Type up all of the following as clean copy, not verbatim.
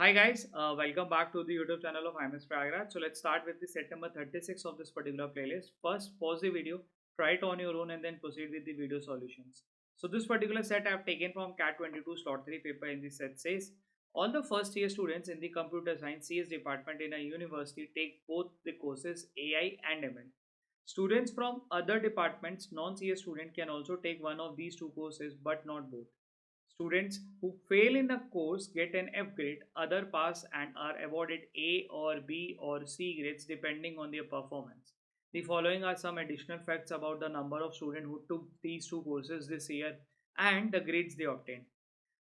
Hi guys, welcome back to the YouTube channel of IMS Pragraj. So let's start with the set number 36 of this particular playlist. First, pause the video, try it on your own and then proceed with the video solutions. So this particular set I have taken from CAT 22 slot 3 paper in the set says, all the first year students in the computer science CS department in a university take both the courses AI and ML. Students from other departments, non-CS student can also take one of these two courses but not both. Students who fail in the course get an F grade, other pass and are awarded A or B or C grades depending on their performance. The following are some additional facts about the number of students who took these two courses this year and the grades they obtained.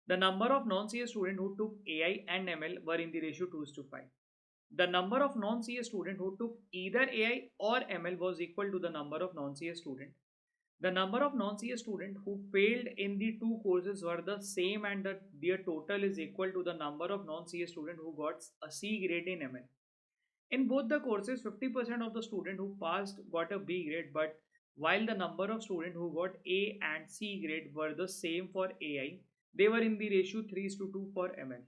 The number of non-CS students who took AI and ML were in the ratio 2 to 5. The number of non-CS students who took either AI or ML was equal to the number of non-CS students. The number of non-CS students who failed in the two courses were the same and their total is equal to the number of non-CS students who got a C grade in ML. In both the courses, 50% of the students who passed got a B grade, but while the number of students who got A and C grade were the same for AI, they were in the ratio 3 to 2 for ML.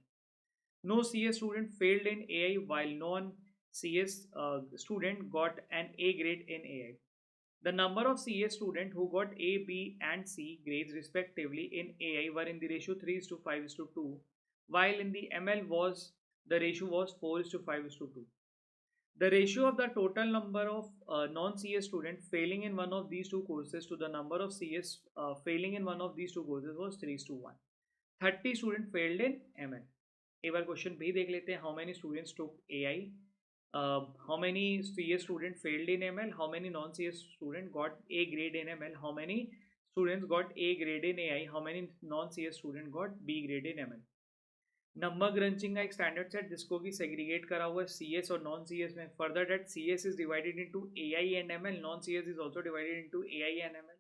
No CS student failed in AI while non-CS student got an A grade in AI. The number of CS students who got A, B, and C grades respectively in AI were in the ratio 3 to 5 to 2, while in the ML was the ratio was 4 to 5 to 2. The ratio of the total number of non-CS students failing in one of these two courses to the number of CS failing in one of these two courses was 3 to 1. 30 students failed in ML. एक बार question भी देख लेते हैं. How many students took AI? How many CS student failed in ML? How many non-CS student got A grade in ML? How many students got A grade in AI? How many non-CS student got B grade in ML? Number crutching का एक standard set जिसको कि segregate करा हुआ है CS और non CS में. Further that CS is divided into AI and ML. Non CS is also divided into AI and ML.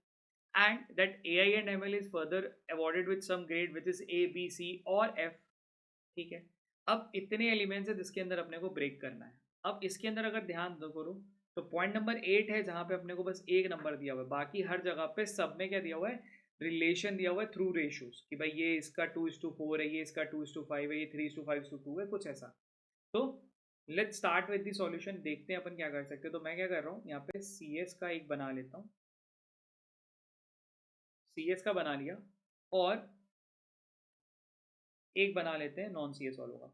And that AI and ML is further awarded with some grade which is A, B, C और F. ठीक है. अब इतने elements है जिसके अंदर अपने को ब्रेक करना है. अब इसके अंदर अगर ध्यान दो करो तो पॉइंट नंबर 8 है जहां पे अपने को बस एक नंबर दिया हुआ है. बाकी हर जगह पे सब में क्या दिया हुआ है, रिलेशन दिया हुआ है थ्रू रेशियोज कि भाई ये इसका 2:4 है, ये इसका 2:5 है, ये 3:5:2 है, कुछ ऐसा. तो let's start with the solution. देखते हैं अपन क्या कर सकते हैं. तो मैं क्या कर रहा हूँ यहाँ पे CS का एक बना लेता हूँ. CS का बना लिया और एक बना लेते हैं नॉन CS वालों का.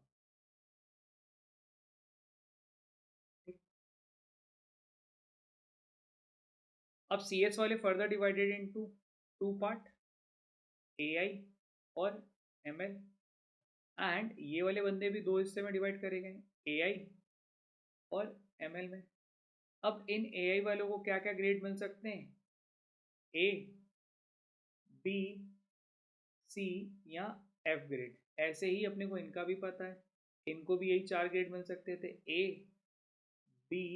अब CS वाले further divided into two part, AI और ML. एंड ये वाले बंदे भी दो हिस्से में डिवाइड करे गए, AI और ML में. अब इन AI वालों को क्या क्या ग्रेड मिल सकते हैं, A, B, C या F ग्रेड. ऐसे ही अपने को इनका भी पता है, इनको भी यही चार ग्रेड मिल सकते थे, A, B,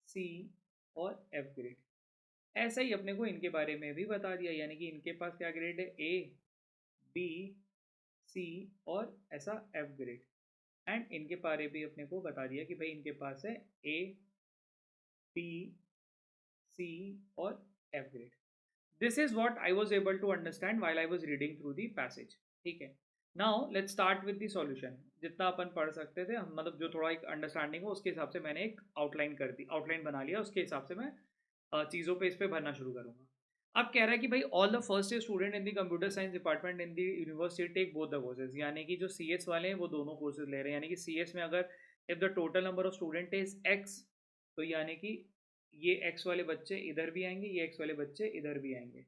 C और F ग्रेड. ऐसा ही अपने को इनके बारे में भी बता दिया, यानी कि इनके पास क्या ग्रेड है, A, B, C और ऐसा F ग्रेड. एंड इनके बारे भी अपने को बता दिया कि भाई इनके पास है A, B, C और F grade. This is what I was able to understand while I was reading through the passage. ठीक है. Now let's start with the solution. जितना अपन पढ़ सकते थे हम, मतलब जो थोड़ा एक अंडरस्टैंडिंग हो उसके हिसाब से मैंने एक आउटलाइन कर दी, आउटलाइन बना लिया. उसके हिसाब से मैं चीज़ों पे इस पे भरना शुरू करूँगा. अब कह रहा है कि भाई all the first year student in the computer science department in the university take both the courses. यानी कि जो CS वाले हैं वो दोनों कोर्सेज ले रहे हैं. यानी कि CS में अगर if the total number of student is X, तो यानी कि ये X वाले बच्चे इधर भी आएंगे, ये X वाले बच्चे इधर भी आएंगे.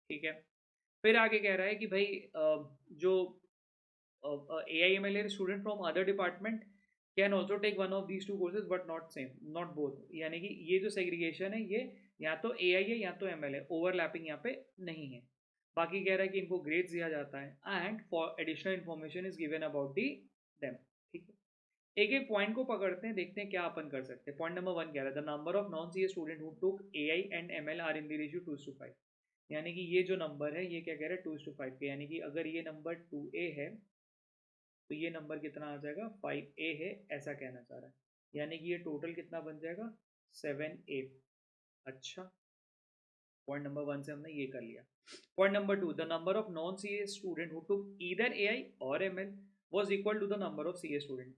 ठीक है. फिर आगे कह रहा है कि भाई जो AI/ML student from other department can also take one of these two courses but not same, not both. यानी कि ये जो सेग्रीगेशन है ये या तो AI है या तो ML है, ओवरलैपिंग यहाँ पे नहीं है. बाकी कह रहा है कि इनको ग्रेड्स दिया जाता है and for additional information is given about the them. ठीक है. एक एक पॉइंट को पकड़ते हैं, देखते हैं क्या अपन कर सकते हैं. पॉइंट नंबर 1 कह रहा है the number of non CS student who took AI and ML are in the ratio 2:5. यानी कि ये जो नंबर है ये क्या कह रहा है, 2:5 के. यानी कि अगर ये नंबर 2A है तो ये नंबर कितना आ जाएगा, 5A है, ऐसा कहना चाह रहा है. यानी कि ये टोटल कितना बन जाएगा, 7A. अच्छा, पॉइंट नंबर 1 से हमने ये कर लिया. Point number 2 the number of non CS student who took either AI और ML was equal to the number of C A student.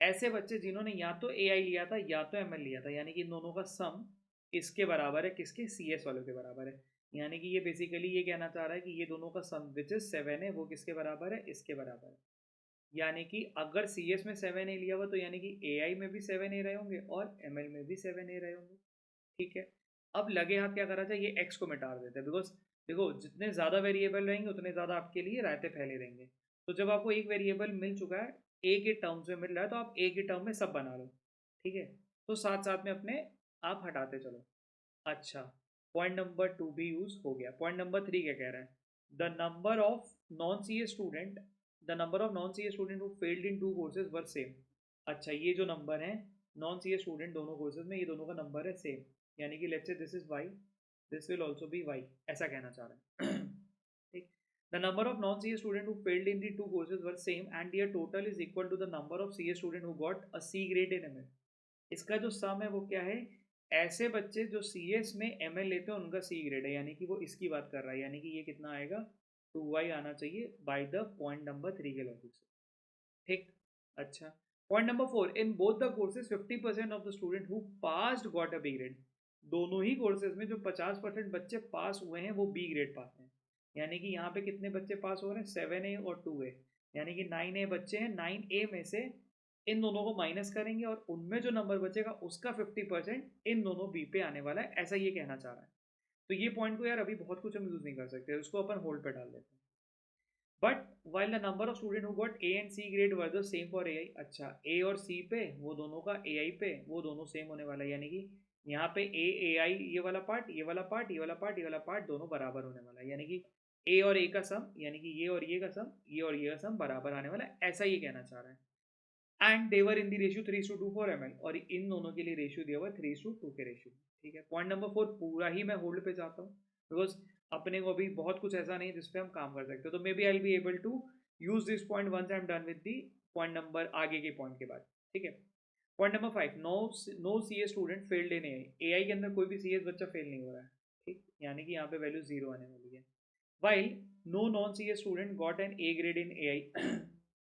ऐसे बच्चे जिन्होंने या तो ए आई लिया था या तो एम एल लिया था, यानी कि इन दोनों का सम इसके बराबर है, किसके, सी एस वालों के बराबर है। यानी कि ये बेसिकली ये कहना चाह रहा है कि ये दोनों का सम विच इज 7 है वो किसके बराबर है, इसके बराबर है। यानी कि अगर सी एस में 7 ए लिया हुआ तो यानी कि ए आई में भी 7 ए रहे होंगे और एम एल में भी 7 ए रहे होंगे। ठीक है। अब लगे हाथ क्या करा जाए, ये एक्स को मिटा देते हैं, बिकॉज देखो जितने ज़्यादा वेरिएबल रहेंगे उतने ज़्यादा आपके लिए रायते फैले रहेंगे। तो जब आपको एक वेरिएबल मिल चुका है, ए के टर्म्स में मिल रहा है, तो आप ए के टर्म में सब बना लो। ठीक है। तो साथ साथ में अपने आप हटाते चलो। अच्छा, पॉइंट नंबर 2 भी यूज हो गया। पॉइंट नंबर 3 क्या कह रहा है, the number of non C A student, the number of non C A student who failed in two courses were same. अच्छा, ये जो नंबर है नॉन सी ए स्टूडेंट दोनों कोर्सेज में, ये दोनों का नंबर है सेम। यानी कि let's say this is Y, this will also be Y, ऐसा कहना चाह रहा है। ठीक। The number of non C A student who failed in the two courses were same and their total is equal to the number of C A student who got a C grade in ML. इसका जो सम है वो क्या है, ऐसे बच्चे जो C S में एम एल लेते हैं उनका सी ग्रेड है, यानी कि वो इसकी बात कर रहा है। यानी कि ये कितना आएगा, 2y आना चाहिए बाय द पॉइंट नंबर 3 के लॉजिक से। ठीक। अच्छा, point number 4, in both the courses 50% of the student who passed got a B grade. दोनों ही कोर्सेज में जो 50% बच्चे पास हुए हैं वो बी ग्रेड पाते हैं। यानी कि यहाँ पे कितने बच्चे पास हो रहे हैं, 7 ए और 2 ए, यानी कि 9 ए बच्चे हैं। 9 ए में से इन दोनों को माइनस करेंगे और उनमें जो नंबर बचेगा उसका 50% इन दोनों बी पे आने वाला है, ऐसा ये कहना चाह रहा है। तो ये पॉइंट को यार अभी बहुत कुछ हम यूज नहीं कर सकते, उसको अपन होल्ड पे डाल देते हैं। But while the number of student who got A and C grade were the same for A I. अच्छा, ए और सी पे वो दोनों का ए आई पे वो दोनों सेम होने वाला है, यानी कि यहाँ पे ए आई, ये वाला पार्ट, ये वाला पार्ट, ये वाला पार्ट, ये वाला पार्ट दोनों बराबर होने वाला है। यानी कि ए और ए का सम, यानी कि ये और ये का सम, ये और ये का सम बराबर आने वाला है, ऐसा ये कहना चाह रहा है। And they were in the ratio 3:2 for M L, और इन दोनों के लिए रेशियो दिया हुआ 3:2 के रेशियो। ठीक है। पॉइंट नंबर 4 पूरा ही मैं होल्ड पे जाता हूँ, बिकॉज अपने को अभी बहुत कुछ ऐसा नहीं जिसपे हम काम कर सकते, तो may be I be able to use this point once I am done with the point number आगे के पॉइंट के बाद। ठीक है। Point number 5, no C A student failed in A I के अंदर कोई भी सी एस बच्चा फेल नहीं हो रहा है। ठीक, यानी कि यहाँ पे वैल्यू 0 आने वाली है। While no non C A student got an A grade in A I,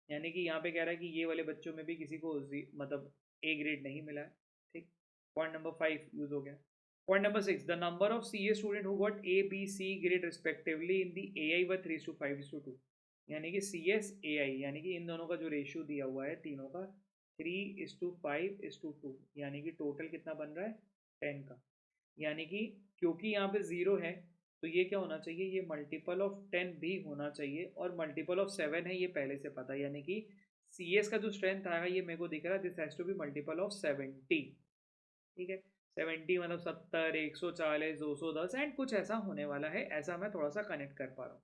यानी कि यहाँ पे कह रहा है कि ये वाले बच्चों में भी किसी को मतलब ए ग्रेड नहीं मिला है। ठीक। पॉइंट नंबर 5 यूज हो गया। Point number 6, the number of C A student who got A B C grade respectively in the A I व 3:5:2, यानी कि सी एस ए आई, यानी कि इन दोनों का जो रेशियो दिया हुआ है तीनों का 3:5:2, यानी कि टोटल कितना बन रहा है, 10 का। यानी कि क्योंकि यहाँ पे 0 है तो ये क्या होना चाहिए, ये मल्टीपल ऑफ 10 भी होना चाहिए, और मल्टीपल ऑफ 7 है ये पहले से पता है। यानी कि सी एस का जो स्ट्रेंथ आएगा ये मेरे को दिख रहा है, this has to be multiple of 70। ठीक है। 70 मतलब 70, 140, 210 एंड कुछ ऐसा होने वाला है, ऐसा मैं थोड़ा सा कनेक्ट कर पा रहा हूँ।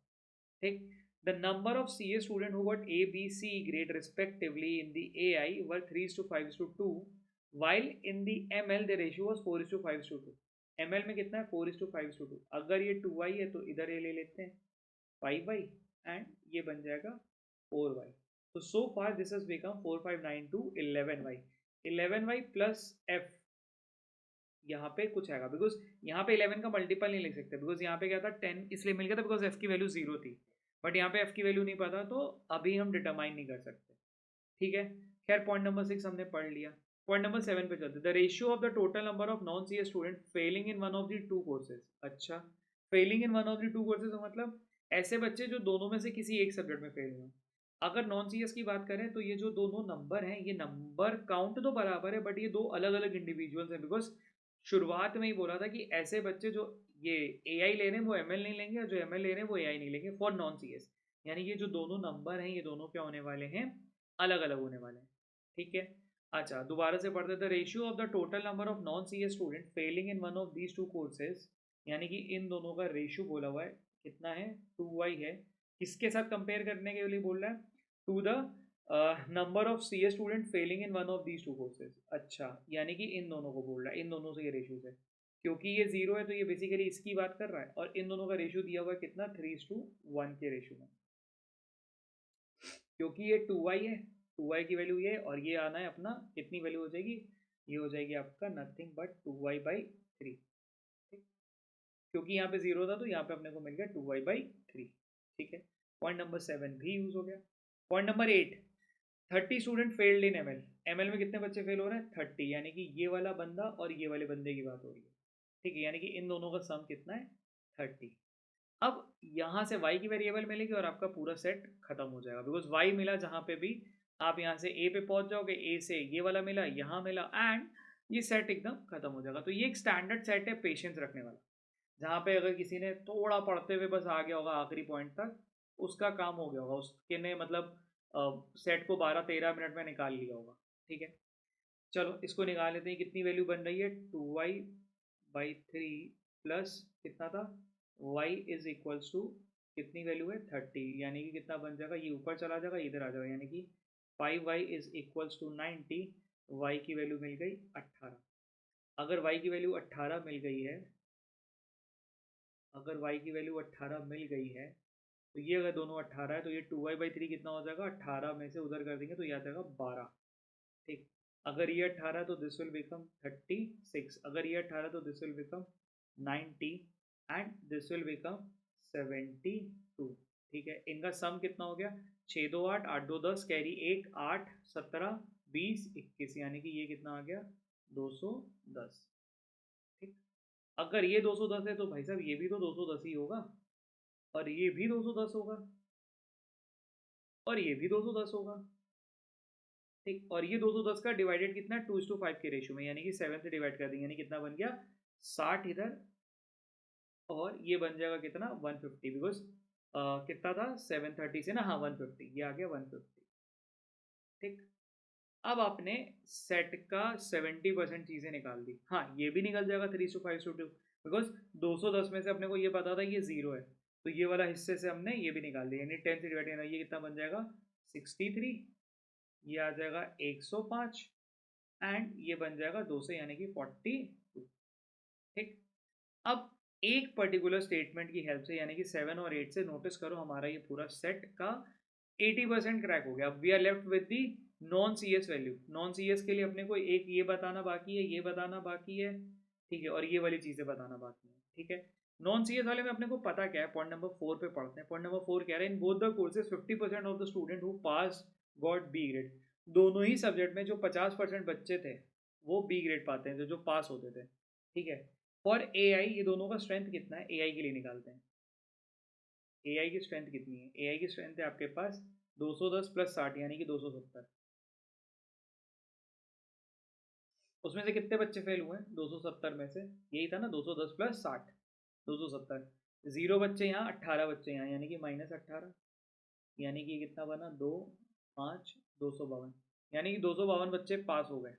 ठीक। The number of C A student who got A B C grade respectively in the A I were 3:5:2, while in the ML the ratio was 4:5:2। ML में कितना है, 4:5:2। अगर ये 2y है तो इधर ये ले लेते हैं 5y एंड ये बन जाएगा 4y। तो so far this has become 4592 11y। 11y plus f यहाँ पे कुछ आएगा, बिकॉज यहाँ पे 11 का मल्टीपल नहीं लिख सकते, बिकॉज यहाँ पे क्या था 10 इसलिए मिल गया था बिकॉज f की वैल्यू 0 थी, बट यहाँ पे f की वैल्यू नहीं पता तो अभी हम डिटरमाइन नहीं कर सकते। ठीक है। खैर पॉइंट नंबर 6 हमने पढ़ लिया। पॉइंट नंबर 7 पे चलते, the ratio of the total number of non C A student failing in one of the two courses. अच्छा, failing in one of the two courses मतलब ऐसे बच्चे जो दोनों में से किसी एक सब्जेक्ट में फेल हुए। अगर नॉन सी एस की बात करें तो ये जो दोनों नंबर हैं ये नंबर काउंट तो बराबर है, बट ये दो अलग अलग इंडिविजुअल्स हैं, बिकॉज शुरुआत में ही बोला था कि ऐसे बच्चे जो ये ए आई ले रहे हैं वो एम एल नहीं लेंगे, और जो एम एल ले रहे हैं वो ए आई नहीं लेंगे फॉर नॉन सी एस। यानी ये जो दोनों नंबर हैं ये दोनों क्या होने वाले हैं, अलग अलग होने वाले हैं। ठीक है। अच्छा, दोबारा से पढ़ते, the ratio of the total number of non C A student failing in one of these two courses, यानी कि इन दोनों का रेशियो बोला हुआ है कितना है, 2y है। किसके साथ कंपेयर करने के लिए बोल रहा है, to the number of C A student failing in one of these two courses. अच्छा, यानी कि इन दोनों को बोल रहा है, इन दोनों से ये रेशियो है, क्योंकि ये 0 है तो ये बेसिकली इसकी बात कर रहा है, और इन दोनों का रेशियो दिया हुआ है कितना, 3:1 के रेशियो में। क्योंकि ये 2y है, 2y की वैल्यू ये, और ये आना है अपना कितनी वैल्यू हो जाएगी, ये हो जाएगी आपका नथिंग बट 2y/3। ठीक। क्योंकि यहाँ पे 0 था तो यहाँ पे अपने को मिल गया 2y/3। ठीक है। पॉइंट नंबर 7 भी यूज हो गया। पॉइंट नंबर 8, 30 स्टूडेंट फेल्ड इन एमएल। एमएल में कितने बच्चे फेल हो रहे हैं? 30, यानी कि ये वाला बंदा और ये वाले बंदे की बात हो रही है। ठीक है, यानी कि इन दोनों का सम कितना है? 30। अब यहाँ से y की वेरिएबल मिलेगी और आपका पूरा सेट खत्म हो जाएगा, बिकॉज y मिला जहाँ पे भी आप यहाँ से a पे पहुंच जाओगे, a से ये वाला मिला, यहाँ मिला, एंड ये सेट एकदम खत्म हो जाएगा। तो ये एक स्टैंडर्ड सेट है पेशेंस रखने वाला, जहाँ पे अगर किसी ने थोड़ा पढ़ते हुए बस आ गया होगा आखिरी पॉइंट तक, उसका काम हो गया होगा, उसके ने मतलब सेट को 12-13 मिनट में निकाल लिया होगा। ठीक है, चलो इसको निकाल लेते हैं। कितनी वैल्यू बन रही है? 2y/3 प्लस कितना था? y इज इक्वल्स टू कितनी वैल्यू है? 30, यानी कि कितना बन जाएगा? ये ऊपर चला जाएगा, इधर आ जाएगा, यानी कि 5y is equals to 90। y की वैल्यू मिल गई 18। अगर y की वैल्यू 18 मिल गई है, अगर y की वैल्यू 18 मिल गई है, तो ये अगर दोनों 18 है, तो ये 2y/3 कितना हो जाएगा? 18 में से उधर कर देंगे तो ये आ जाएगा 12। ठीक, अगर ये 18 तो दिस विल बिकम 36, अगर ये 18 तो this will become 90, and this will become 72। ठीक है, इनका सम कितना हो गया? 6 2 8, 8 2 10, कैरी 1 8, 17 20 21, यानी कि ये कितना आ गया? 210। ठीक, अगर ये 210 है तो भाई साहब ये भी तो 210 ही होगा, और ये भी 210 होगा, और ये भी 210 होगा। ठीक, और ये 210 का डिवाइडेड कितना? 2:5 के रेशियो में, यानी कि 7 से डिवाइड कर देंगे, यानी कितना बन गया? 60 इधर, और ये बन जाएगा कितना? 150, बिकॉज कितना था? 730 से ना, हाँ 150, ये आ गया 150। ठीक, अब आपने सेट का 70% चीज़ें निकाल दी। हाँ, ये भी निकल जाएगा 3:5:2, बिकॉज 210 में से अपने को ये पता था ये 0 है, तो ये वाला हिस्से से हमने ये भी निकाल दिया, यानी 10 से डिवाइड करना, ये कितना बन जाएगा? 63, ये आ जाएगा 105, एंड ये बन जाएगा 2 से, यानी कि 42। ठीक, अब एक पर्टिकुलर स्टेटमेंट की हेल्प से, यानी कि 7 और 8 से, नोटिस करो हमारा ये पूरा सेट का 80% क्रैक हो गया। अब we are left with the non C S value. Non C S के लिए अपने को एक ये बताना बाकी है, ये बताना बाकी है, ठीक है, और ये वाली चीज़ें बताना बाकी है। ठीक है, नॉन सी एस वाले में अपने को पता क्या है? पॉइंट नंबर 4 पे पढ़ते हैं। पॉइंट नंबर 4 कह रहे हैं, in both the courses 50% of the student who pass got B grade. दोनों ही सब्जेक्ट में जो 50% बच्चे थे वो बी ग्रेड पाते हैं, जो पास होते थे। ठीक है, और ए आई, ये दोनों का स्ट्रेंथ कितना है ए आई के लिए निकालते हैं। ए आई की स्ट्रेंथ कितनी है? ए आई की स्ट्रेंथ है आपके पास 210 प्लस 60, यानी कि 270। उसमें से कितने बच्चे फेल हुए हैं? 270 में से, यही था ना, 210 प्लस 60, 270। 0 बच्चे यहाँ, 18 बच्चे यहाँ, यानी कि -18, यानी कि कितना बना? 2 5 252, यानी कि 252 बच्चे पास हो गए।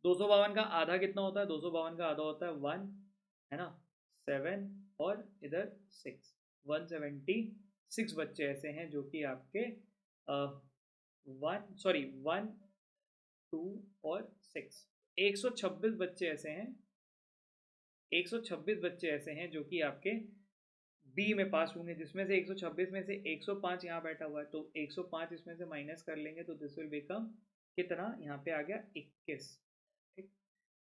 252 का आधा कितना होता है? 252 का आधा होता है 1, है ना, 7, और इधर 6, 176 बच्चे ऐसे हैं जो कि आपके 1 2 और 6, 126 बच्चे ऐसे हैं, 126 बच्चे ऐसे हैं जो कि आपके बी में पास होंगे, जिसमें से 126 में से 105 यहाँ बैठा हुआ है, तो 105 इसमें से माइनस कर लेंगे तो दिस विल बिकम कितना? यहाँ पे आ गया 21। ठीक,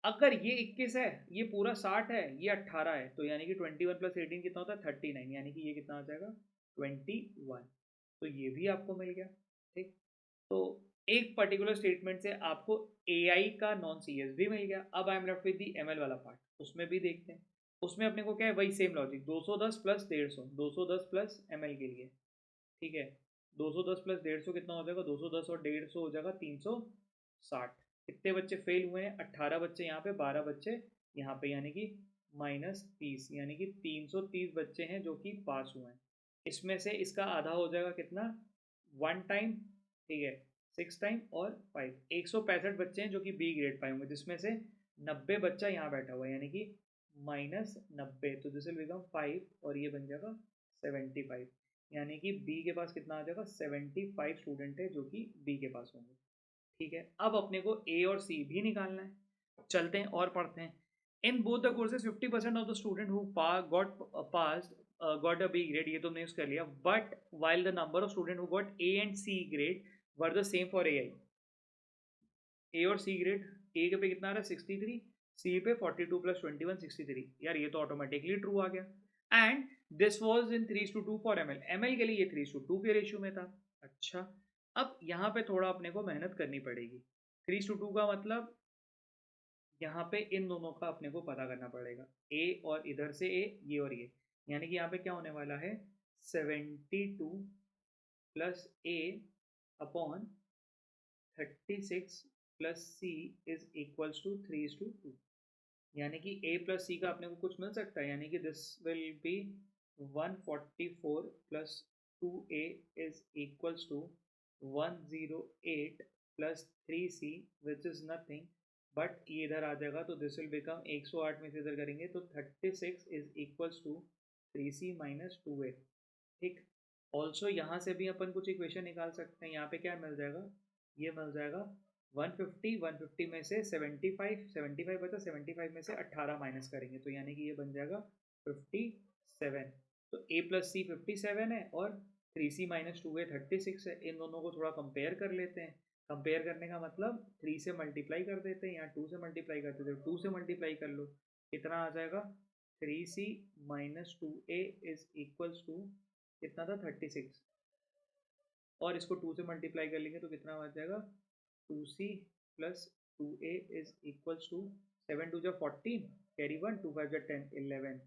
अगर ये 21 है, ये पूरा 60 है, ये 18 है, तो यानी कि 21 प्लस 18 कितना होता है? 39, यानी कि ये कितना आ जाएगा? 21। तो ये भी आपको मिल गया। ठीक, तो एक पर्टिकुलर स्टेटमेंट से आपको AI का नॉन सी एस भी मिल गया। अब I am left with the ML वाला पार्ट, उसमें भी देखते हैं। उसमें अपने को क्या है? वही same logic, 210 plus 150, 210 plus ML के लिए। ठीक है, 210 प्लस 150 कितना हो जाएगा? 210 और 150 हो जाएगा 360। कितने बच्चे फेल हुए हैं? 18 बच्चे यहाँ पे, 12 बच्चे यहाँ पे, यानी कि -30, यानी कि 330 बच्चे हैं जो कि पास हुए हैं। इसमें से इसका आधा हो जाएगा कितना? 1 टाइम, ठीक है, 6 टाइम और 5, 165 बच्चे हैं जो कि बी ग्रेड पाए होंगे, जिसमें से 90 बच्चा यहाँ बैठा हुआ है, यानी कि -90, तो दिस विल बिकम 5, और ये बन जाएगा 75, यानी कि बी के पास कितना आ जाएगा? 75 स्टूडेंट है जो कि बी के पास होंगे। ठीक है, अब अपने को ए और सी भी निकालना है। चलते हैं और पढ़ते हैं। In both the courses 50% of the student who got passed got a B grade, ये तो हमने यूज कर लिया, but while the number of student who got A and C grade were the same for A I. A और C grade, ए के पे कितना आ रहा है? 63, सी पे 42 प्लस 21 63, यार ये तो ऑटोमेटिकली ट्रू आ गया। And this was in 3:2 for ML, ML के लिए ये 3:2 के रेशियो में था। अच्छा, अब यहाँ पे थोड़ा अपने को मेहनत करनी पड़ेगी। 3:2 का मतलब यहाँ पे इन दोनों का अपने को पता करना पड़ेगा, ए और इधर से ए, ये और ये, यानी कि यहाँ पे क्या होने वाला है 72 plus A upon 36 plus C is equals to 3:2, यानी कि a प्लस सी का अपने को कुछ मिल सकता है, यानी कि this will be 144 plus 2a is equals to 108 plus 3c which is nothing but ये इधर आ जाएगा तो दिस विल बिकम 108 में से इधर करेंगे तो 36 is equals to 3c minus 2a। ठीक, ऑल्सो यहाँ से भी अपन कुछ इक्वेशन निकाल सकते हैं। यहाँ पे क्या मिल जाएगा, ये मिल जाएगा 150 में से 75 बचा, 75 में से 18 माइनस करेंगे तो यानी कि ये बन जाएगा 57। तो a प्लस सी 57 है और 3c माइनस 2a 36 है। इन दोनों को थोड़ा कंपेयर कर लेते हैं। कंपेयर करने का मतलब 3 से मल्टीप्लाई कर देते हैं, यहाँ 2 से मल्टीप्लाई करते थे, 2 से मल्टीप्लाई कर लो, कितना आ जाएगा 3c minus 2a is equals to कितना था 36, और इसको 2 से मल्टीप्लाई कर लेंगे तो कितना बच जाएगा 2c plus 2a is equals to 7 2 जा 14, कैरी 1, 2 5 जा 10, 11,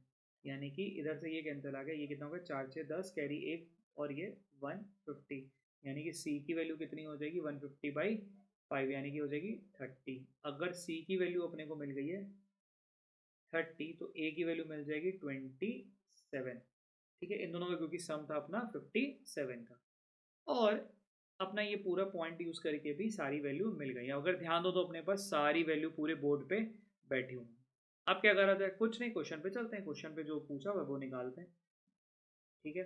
यानी कि इधर से ये कैंसिल आ गया, ये कितना होगा 4 6 10, कैरी 1 और ये 150, यानी कि c की वैल्यू कितनी हो जाएगी 150/5, यानी कि हो जाएगी 30। अगर c की वैल्यू अपने को मिल गई है 30 तो a की वैल्यू मिल जाएगी 27। ठीक है, इन दोनों का क्योंकि सम था अपना 57 का, और अपना ये पूरा पॉइंट यूज करके भी सारी वैल्यू मिल गई। अगर ध्यान दो तो अपने पास सारी वैल्यू पूरे बोर्ड पे बैठी हुई। अब क्या कर रहा था, कुछ नहीं, क्वेश्चन पे चलते हैं, क्वेश्चन पे जो पूछा हुआ वो निकालते हैं। ठीक है,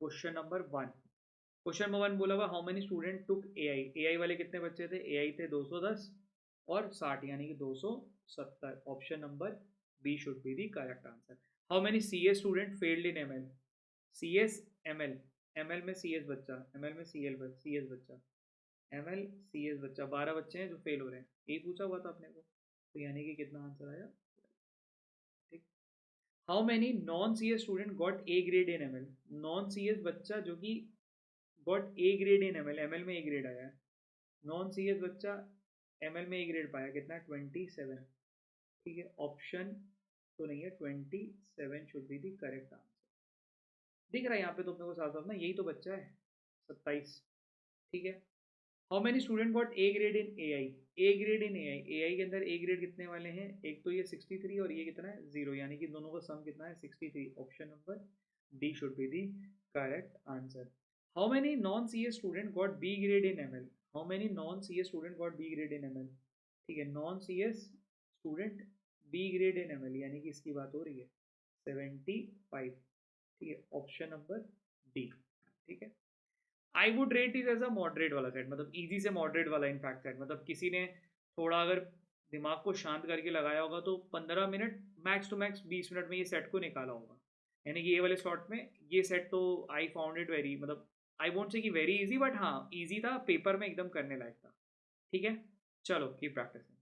क्वेश्चन नंबर 1, क्वेश्चन नंबर 1 बोला हुआ हाउ मेनी स्टूडेंट टुक ए आई वाले कितने बच्चे थे, ए आई थे 210 और 60, यानी कि 270। Option number B should be the correct answer. How many C S student failed in M L, C S M L, M L में सी एस बच्चा, एम एल में सी एस बच्चा, एम एल सी एस बच्चा, 12 बच्चे हैं जो fail हो रहे हैं, यही पूछा हुआ था अपने को, तो यानी कि कितना आंसर आया। ठीक, how many non C S student got A grade in M L, non C S बच्चा जो कि got A grade in M L में ए ग्रेड आया है, नॉन सी एस बच्चा एम एल में ए ग्रेड पाया, कितना 27। ठीक है, ऑप्शन तो नहीं है, 27 should be the correct answer. दिख रहा है यहाँ पे तो अपने को साफ साफ ना, यही तो बच्चा है 27। ठीक है, how many student got A grade in A I, A grade in A I के अंदर ए ग्रेड कितने वाले हैं, एक तो ये 63 और ये कितना है 0, यानी कि दोनों का सम कितना है 63। Option number D should be the correct answer. How many non C S student got B grade in M L, how many non C S student got B grade in M L. ठीक है, non C S student B grade in M L, यानी कि इसकी बात हो रही है 75। ठीक है, ऑप्शन नंबर डी। ठीक है, I would rate is as a moderate वाला सेट, मतलब इजी से मॉडरेट वाला इनफैक्ट सेट, मतलब किसी ने थोड़ा अगर दिमाग को शांत करके लगाया होगा तो 15 minute max to max 20 minute में ये सेट को निकाला होगा। यानी कि ये वाले स्लॉट में ये सेट तो आई फाउंड इट वेरी, मतलब आई वोंट से कि वेरी इजी, बट हाँ इजी था, पेपर में एकदम करने लायक था। ठीक है, चलो की प्रैक्टिस।